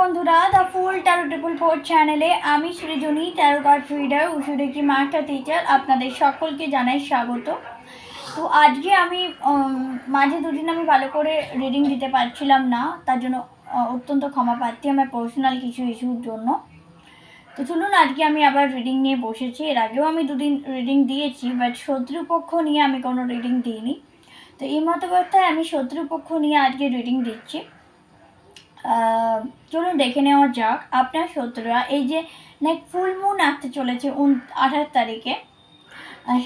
বন্ধুরা, the fool tarot triple four চ্যানেলে আমি Srijani tarot card reader Usui Reiki master teacher আপনাদের সকলকে জানাই স্বাগত। তো আজকে আমি মাঝে দুদিন আমি ভালো করে রিডিং দিতে পারছিলাম না, তার জন্য অত্যন্ত ক্ষমা প্রার্থী আমার পার্সোনাল কিছু ইস্যুর জন্য। তো চলুন আজকে আমি আবার রিডিং নিয়ে বসেছি। এর আগেও আমি দুদিন রিডিং দিয়েছি, বাট শত্রুপক্ষ নিয়ে আমি কোনো রিডিং দিইনি। তো এই মতবার্তায় আমি শত্রুপক্ষ নিয়ে আজকে রিডিং দিচ্ছি। চলুন দেখে নেওয়া যাক আপনার শত্রুরা এই যে ফুল মুন আসতে চলেছে 28 তারিখে,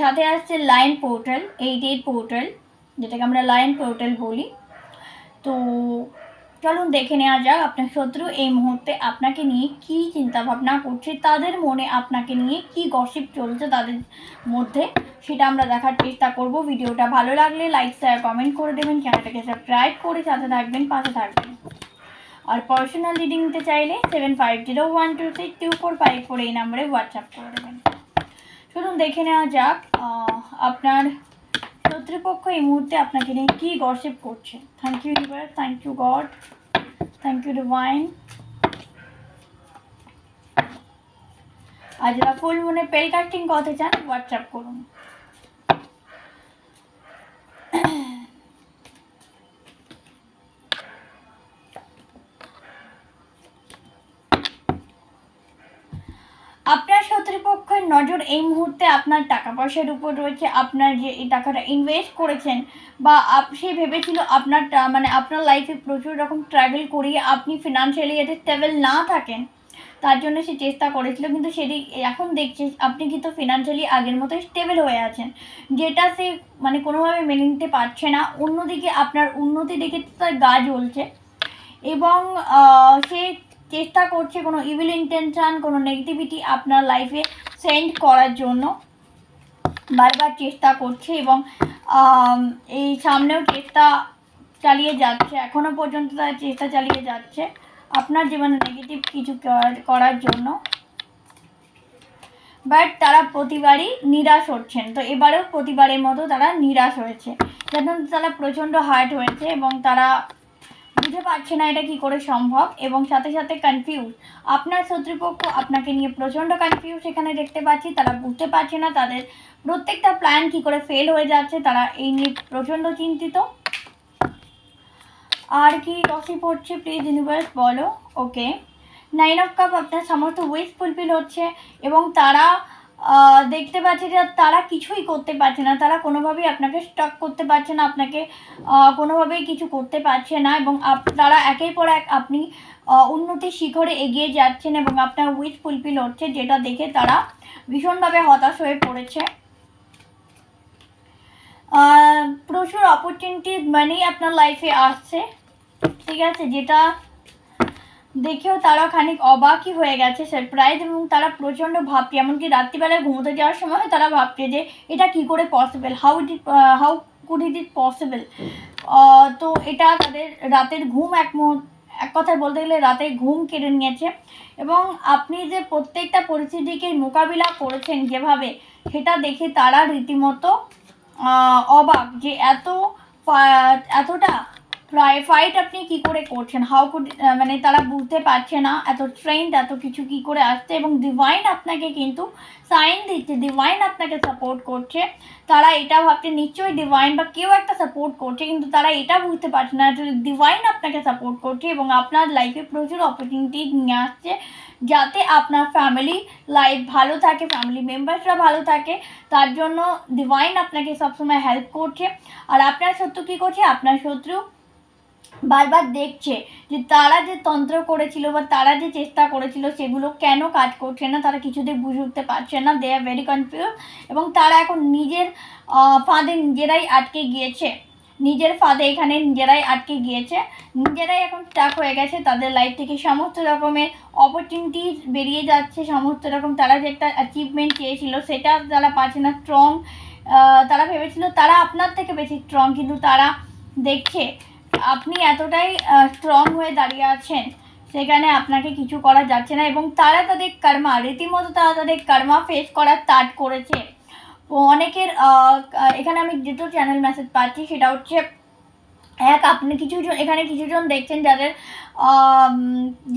সাথে আসছে লাইন পোর্টাল 88 পোর্টাল, যেটাকে আমরা লাইন পোর্টাল বলি। তো চলুন দেখে নেওয়া যাক আপনার শত্রু এই মুহূর্তে আপনাকে নিয়ে কী চিন্তাভাবনা করছে, তাদের মনে আপনাকে নিয়ে কি গসিপ চলছে তাদের মধ্যে, সেটা আমরা দেখার চেষ্টা করব। ভিডিওটা ভালো লাগলে লাইক শেয়ার কমেন্ট করে দেবেন, চ্যানেলটাকে সাবস্ক্রাইব করে সাথে থাকবেন, পাশে থাকবেন। আর পার্সোনাল রিডিং নিতে চাইলে 7501262454 এই নাম্বারে হোয়াটসঅ্যাপ করে দেবেন। চলুন দেখে নেওয়া যাক আপনার শত্রুপক্ষ এই মুহূর্তে আপনাকে নিয়ে কী গসিপ করছে। Thank you universe, thank you God, thank you divine. আর যারা ফুল মুনে পেল কাস্টিং করতে চান হোয়াটসঅ্যাপ করুন। আপনার শত্রুপক্ষের নজর এই মুহূর্তে আপনার টাকা পয়সার উপর রয়েছে। আপনার যে এই টাকাটা ইনভেস্ট করেছেন বা সে ভেবেছিল আপনার আপনার লাইফে প্রচুর রকম ট্রাভেল করিয়ে আপনি ফিনান্সিয়ালি যাতে স্টেবল না থাকেন, তার জন্য সে চেষ্টা করেছিল, কিন্তু সেটি এখন দেখছে আপনি কিন্তু ফিনান্সিয়ালি আগের মতোই স্টেবল হয়ে আছেন, যেটা সে কোনোভাবে মেনে নিতে পারছে না। অন্যদিকে আপনার উন্নতি দেখে তার গা জ্বলছে এবং সে চেষ্টা করছে কোনো ইভিল ইন্টেনশন, কোনো নেগেটিভিটি আপনার লাইফে সেন্ড করার জন্য বারবার চেষ্টা করছে এবং এই সামনেও চেষ্টা চালিয়ে যাচ্ছে, এখনও পর্যন্ত তার চেষ্টা চালিয়ে যাচ্ছে আপনার জীবনে নেগেটিভ কিছু করার জন্য, বাট তারা প্রতিবারই নিরাশ হচ্ছেন। তো এবারেও প্রতিবারের মতো তারা নিরাশ হয়েছে, যেন তারা প্রচণ্ড হার্ট হয়েছে এবং তারা বুঝতে পারছে না এটা কি করে সম্ভব, এবং সাথে সাথে কনফিউজ। আপনার শত্রুপক্ষ আপনাকে নিয়ে প্রচণ্ড কনফিউজ এখানে দেখতে পাচ্ছি, তারা বুঝতে পারছে না তাদের প্রত্যেকটা প্ল্যান কি করে ফেল হয়ে যাচ্ছে, তারা এই নিয়ে প্রচণ্ড চিন্তিত। আর কি গসিপ হচ্ছে প্লিজ ইউনিভার্স বলো। ওকে, 9 অফ কাপ আপনার সমস্ত উইশ ফুলফিল হচ্ছে এবং তারা দেখতে পাচ্ছে যে তারা কিছুই করতে পারছে না, তারা কোনোভাবেই আপনাকে স্টক করতে পারছে না, আপনাকে কোনোভাবেই কিছু করতে পারছে না, এবং তারা একের পর এক আপনি উন্নতির শিখরে এগিয়ে যাচ্ছেন এবং আপনার উইশ ফুলফিল হচ্ছে, যেটা দেখে তারা ভীষণভাবে হতাশ হয়ে পড়েছে। প্রচুর অপরচুনিটি মানি আপনার লাইফে আসছে, ঠিক আছে, যেটা দেখেও তারা খানিক অবাকই হয়ে গেছে, সারপ্রাইজ, এবং তারা প্রচণ্ড ভাবছে, এমনকি রাত্রিবেলায় ঘুমোতে যাওয়ার সময় তারা ভাবছে যে এটা কি করে possible, how could it possible. তো এটা তাদের রাতের ঘুম এক কথায় বলতে গেলে রাতের ঘুম কেড়ে নিয়েছে, এবং আপনি যে প্রত্যেকটা পরিস্থিতিকে মোকাবিলা করেছেন যেভাবে, সেটা দেখে তারা রীতিমতো অবাক যে এতটা ফাইট আপনি কি করে করছেন, হাউ কুড তারা বুঝতে পারছে না এত স্ট্রেংথ এত কিছু কি করে আসছে, এবং ডিভাইন আপনাকে কিন্তু সাইন দিচ্ছে, ডিভাইন আপনাকে সাপোর্ট করছে। তারা এটা ভাবছে নিশ্চয়ই ডিভাইন বা কেউ একটা সাপোর্ট করছে, কিন্তু তারা এটা বুঝতে পারছে না যে ডিভাইন আপনাকে সাপোর্ট করছে এবং আপনার লাইফে প্রচুর অপরচুনিটি নিয়ে আসছে, যাতে আপনার ফ্যামিলি লাইফ ভালো থাকে, ফ্যামিলি মেম্বার্সরা ভালো থাকে, তার জন্য ডিভাইন আপনাকে সবসময় হেল্প করছে। আর আপনার শত্রু কী করছে, আপনার শত্রু বারবার দেখছে যে তারা যে তন্ত্র করেছিল বা তারা যে চেষ্টা করেছিল সেগুলো কেন কাজ করছে না, তারা কিছুতেই বুঝে উঠতে পারছে না, দে আর ভেরি কনফিউজ, এবং তারা এখন নিজের ফাঁদে নিজেরাই আটকে গিয়েছে, নিজের ফাঁদে এখানে নিজেরাই আটকে গিয়েছে, নিজেরাই এখন স্টাক হয়ে গেছে, তাদের লাইফ থেকে সমস্ত রকমের অপরচুনিটি বেরিয়ে যাচ্ছে, সমস্ত রকম তারা যে একটা অ্যাচিভমেন্ট চেয়েছিল সেটা তারা পাচ্ছে না, স্ট্রং তারা ভেবেছিল তারা আপনার থেকে বেশি স্ট্রং, কিন্তু তারা দেখছে আপনি এতটাই স্ট্রং হয়ে দাঁড়িয়ে আছেন, সেখানে আপনাকে কিছু করা যাচ্ছে না, এবং তারা তাদের কর্মা রীতিমতো তারা তাদের কর্মা ফেস করার স্টার্ট করেছে। অনেকের এখানে আমি দুটো চ্যানেল মেসেজ পাচ্ছি, সেটা হচ্ছে আপনি কিছুজন এখানে কিছুজন দেখছেন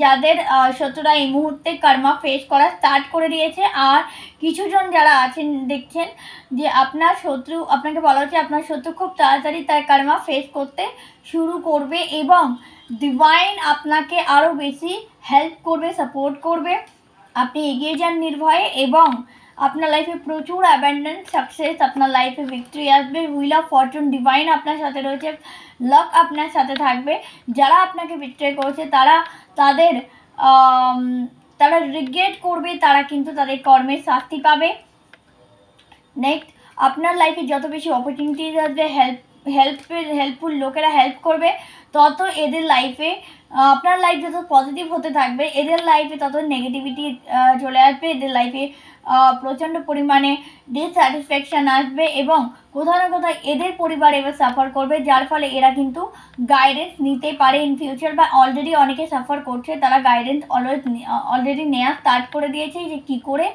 যাদের শত্রুরা এই মুহূর্তে কর্মা ফেস করা স্টার্ট করে দিয়েছে। আর কিছুজন যারা আছেন দেখছেন যে আপনার শত্রু, আপনাকে বলা হচ্ছে আপনার শত্রু খুব তাড়াতাড়ি তার কর্মা ফেস করতে শুরু করবে এবং ডিভাইন আপনাকে আরও বেশি হেল্প করবে, সাপোর্ট করবে। আপনি এগিয়ে যান নির্ভয়ে এবং আপনার লাইফে প্রচুর অ্যাবান্ডেন্স সাকসেস, আপনার লাইফে ভিক্টরি আসবে। হুইল অফ ফরচুন, ডিভাইন আপনার সাথে রয়েছে, লাক আপনার সাথে থাকবে। যারা আপনাকে বিট্রে করেছে তারা রিগ্রেট করবে, তারা কিন্তু তাদের কর্মের শাস্তি পাবে। নেক্সট, আপনার লাইফে যত বেশি অপরচুনিটিজ আসবে, হেল্পফুল লোকেরা হেল্প করবে, তত এদের লাইফে আপনার লাইফ যত পজিটিভ হতে থাকবে, এদের লাইফে তত নেগেটিভিটি চলে আসবে। এদের লাইফে প্রচণ্ড পরিমাণে ডিসস্যাটিসফ্যাকশান আসবে এবং কোথাও না কোথাও এদের পরিবার এবার সাফার করবে, যার ফলে এরা কিন্তু গাইডেন্স নিতে পারে ইন ফিউচার, বা অলরেডি অনেকে সাফার করছে, তারা গাইডেন্স অলরেডি নেওয়া স্টার্ট করে দিয়েছে যে কী করে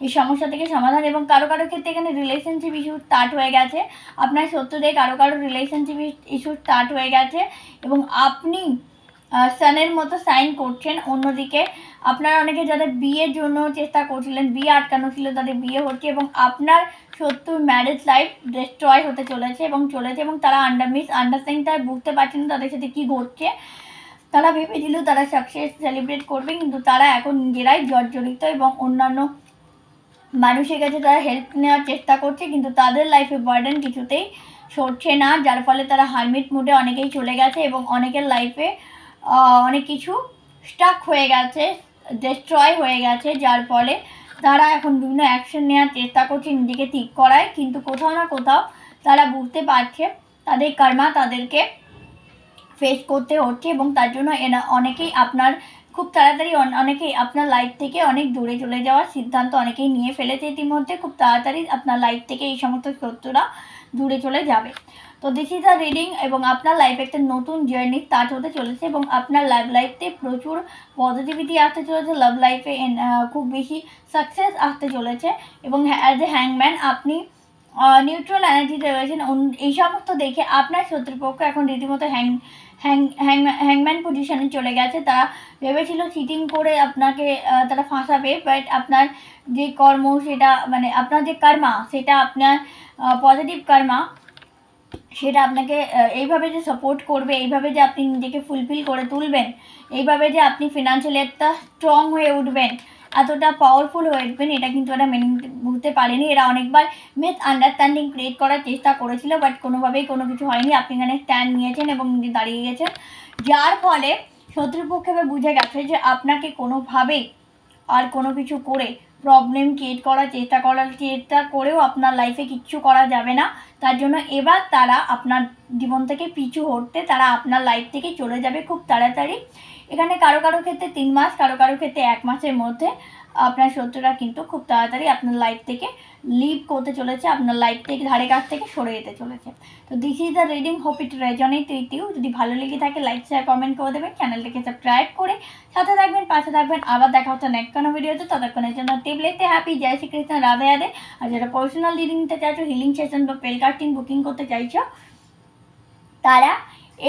এই সমস্যা থেকে সমাধান। এবং কারো ক্ষেত্রে এখানে রিলেশনশিপ ইস্যু স্টার্ট হয়ে গেছে, আপনার শত্রুদের কারো রিলেশনশিপ ইস্যু স্টার্ট হয়ে গেছে এবং আপনি সানের মতো সাইন করছেন। অন্যদিকে আপনারা অনেকে যাদের বিয়ের জন্য চেষ্টা করছিলেন, বিয়ে আটকানো ছিল, তাদের বিয়ে হচ্ছে এবং আপনার শত্রুর ম্যারেজ লাইফ ডিস্ট্রয় হতে চলেছে এবং তারা আন্ডারস্ট্যান্ডিং তারা বুঝতে পারছেন তাদের সাথে কী ঘটছে। তারা ভেবেছিল তারা সাকসেস সেলিব্রেট করবে, কিন্তু তারা এখন নিজেরাই জর্জরিত এবং অন্যান্য মানুষের কাছে তারা হেল্প নেওয়ার চেষ্টা করছে, কিন্তু তাদের লাইফে বার্ডেন কিছুতেই সরছে না, যার ফলে তারা হারমিট মুডে অনেকেই চলে গেছে এবং অনেকের লাইফে অনেক কিছু স্টাক হয়ে গেছে, ডিস্ট্রয় হয়ে গেছে, যার ফলে তারা এখন বিভিন্ন অ্যাকশন নেওয়ার চেষ্টা করছে নিজেকে ঠিক করায়, কিন্তু কোথাও না কোথাও তারা বুঝতে পারছে তাদের কর্মা তাদেরকে ফেস করতে হচ্ছে এবং তার জন্য অনেকেই আপনার খুব তাড়াতাড়ি অনেকেই আপনার লাইফ থেকে অনেক দূরে চলে যাওয়ার সিদ্ধান্ত অনেকেই নিয়ে ফেলেছে ইতিমধ্যে। খুব তাড়াতাড়ি আপনার লাইফ থেকে এই সমস্ত শত্রুরা দূরে চলে যাবে। তো দিস ইজ আ রিডিং এবং আপনার লাইফে একটা নতুন জার্নি স্টার্ট হতে চলেছে এবং আপনার লাইফে প্রচুর পজিটিভিটি আসতে চলেছে, লাভ লাইফে খুব বেশি সাকসেস আসতে চলেছে এবং অ্যাজ এ হ্যাংম্যান আপনি নিউট্রাল এনার্জিতে রয়েছেন। এই সমস্ত দেখে আপনার শত্রুপক্ষ এখন রীতিমতো হ্যাংম্যান পজিশনে চলে গেছে। তারা ভেবেছিল চিটিং করে আপনাকে তারা ফাঁসাবে, বাট আপনার যে কর্ম সেটা মানে আপনার যে কর্মা সেটা আপনার পজিটিভ কর্মা, সেটা আপনাকে এইভাবে যে সাপোর্ট করবে, এইভাবে যে আপনি নিজেকে ফুলফিল করে তুলবেন, এইভাবে যে আপনি ফিনান্সিয়ালি একটা স্ট্রং হয়ে উঠবেন, এতটা পাওয়ারফুল হয়ে উঠবেন, এটা কিন্তু এরা মেনে বুঝতে পারেনি। এরা অনেকবার মিস আন্ডারস্ট্যান্ডিং ক্রিয়েট করার চেষ্টা করেছিল, বাট কোনোভাবেই কোনো কিছু হয়নি। আপনি এখানে স্ট্যান্ড নিয়েছেন এবং দাঁড়িয়ে গেছেন, যার ফলে শত্রুপক্ষে বুঝে গেছে যে আপনাকে কোনোভাবেই আর কোনো কিছু করে প্রবলেম ক্রিয়েট করার চেষ্টা করেও আপনার লাইফে কিচ্ছু করা যাবে না। তার জন্য এবার তারা আপনার জীবন থেকে পিছু হটতে তারা আপনার লাইফ থেকে চলে যাবে খুব তাড়াতাড়ি। এখানে কারো ক্ষেত্রে 3 মাস, কারো ক্ষেত্রে 1 মাসের মধ্যে আপনার শত্রুরা কিন্তু খুব তাড়াতাড়ি আপনার লাইফ থেকে লিভ করতে চলেছে, আপনার লাইফ থেকে ধারে কাছ থেকে সরে যেতে চলেছে। তো this is the reading, hope it resonate with you. যদি ভালো লেগে থাকে লাইক শেয়ার কমেন্ট করে দেবেন, চ্যানেলটাকে সাবস্ক্রাইব করে সাথে থাকবেন, পাশে থাকবেন। আবার দেখা হচ্ছে নেক্সট কোনো ভিডিওতে, ততক্ষণের জন্য টিপলেতে হ্যাপি, জয় শ্রীকৃষ্ণ, রাধে রাধে। আর যারা পার্সোনাল রিডিং নিতে চাইছো, হিলিং সেশন বা পেল কার্টিং বুকিং করতে চাইছো, তারা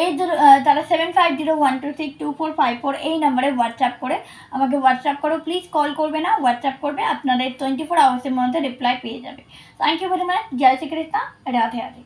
7501262454 এই নাম্বারে হোয়াটসঅ্যাপ করে আমাকে হোয়াটসঅ্যাপ করো, প্লিজ কল করবে না, হোয়াটসঅ্যাপ করবে, আপনাদের 24 আওয়ার্সের মধ্যে রিপ্লাই পেয়ে যাবে। Thank you very much, Jai Shrikrishna, Radhe Radhe.